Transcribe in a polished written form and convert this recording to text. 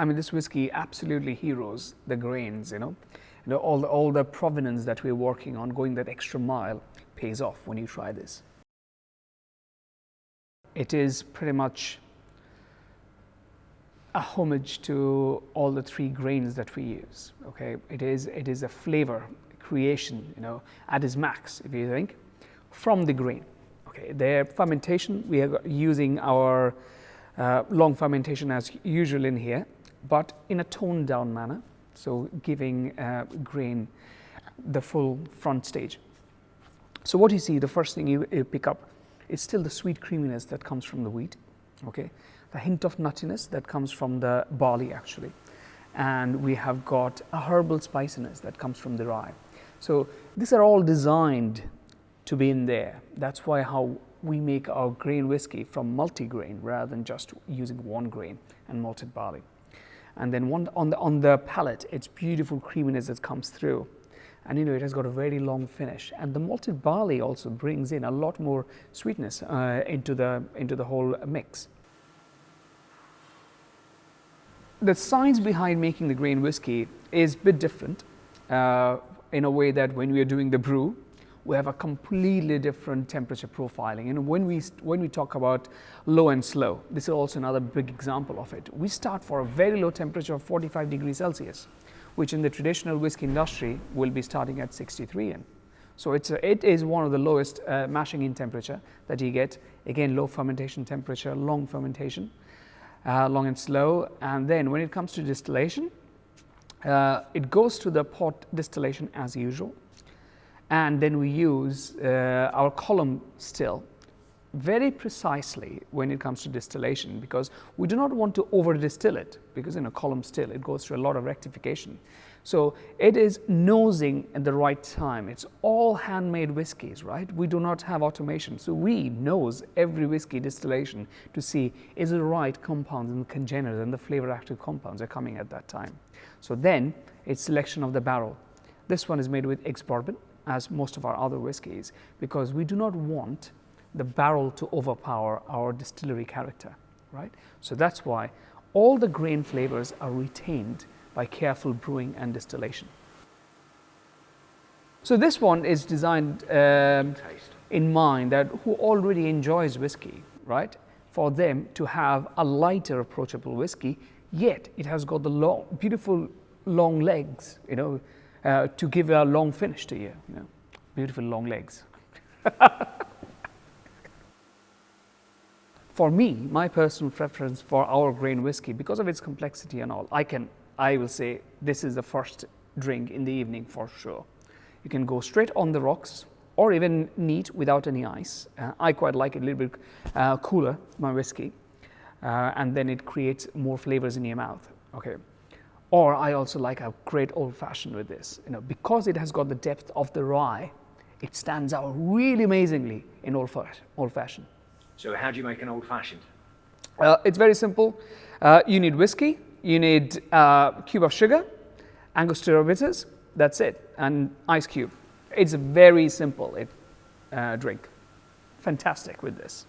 I mean, this whiskey absolutely heroes the grains, all the provenance that we're working on, going that extra mile, pays off when you try this. It is pretty much a homage to all the three grains that we use. Okay, it is a flavor creation, at its max, if you think, from the grain. Okay, the fermentation, we are using our long fermentation as usual in here, but in a toned down manner, so giving grain the full front stage. So what you see, the first thing you pick up is still the sweet creaminess that comes from the wheat, okay, the hint of nuttiness that comes from the barley actually, and we have got a herbal spiciness that comes from the rye. So these are all designed to be in there. That's why how we make our grain whiskey from multi-grain rather than just using one grain and malted barley. And then on the palate, it's beautiful creaminess that comes through, and it has got a very long finish. And the malted barley also brings in a lot more sweetness into the whole mix. The science behind making the grain whiskey is a bit different in a way that when we are doing the brew, we have a completely different temperature profiling. And when we talk about low and slow, this is also another big example of it. We start for a very low temperature of 45 degrees Celsius, which in the traditional whiskey industry will be starting at 63 in. So it is one of the lowest mashing in temperature that you get. Again, low fermentation temperature, long fermentation, long and slow. And then when it comes to distillation, it goes to the pot distillation as usual. And then we use our column still very precisely when it comes to distillation, because we do not want to over distill it, because in a column still it goes through a lot of rectification. So it is nosing at the right time. It's all handmade whiskies, right? We do not have automation. So we nose every whiskey distillation to see is the right compounds and congeners and the flavor active compounds are coming at that time. So then it's selection of the barrel. This one is made with ex-bourbon, as most of our other whiskies, because we do not want the barrel to overpower our distillery character, right? So that's why all the grain flavors are retained by careful brewing and distillation. So this one is designed in mind that who already enjoys whiskey, right? For them to have a lighter approachable whiskey, yet it has got the beautiful long legs, to give a long finish to you, beautiful long legs. For me, my personal preference for our grain whiskey, because of its complexity and all, I will say this is the first drink in the evening for sure. You can go straight on the rocks or even neat without any ice. I quite like it a little bit cooler, my whiskey, and then it creates more flavors in your mouth. Okay. Or I also like a great old-fashioned with this, because it has got the depth of the rye, it stands out really amazingly in old-fashioned. So how do you make an old-fashioned? It's very simple. You need whiskey, you need a cube of sugar, Angostura bitters, that's it, and ice cube. It's a very simple drink. Fantastic with this.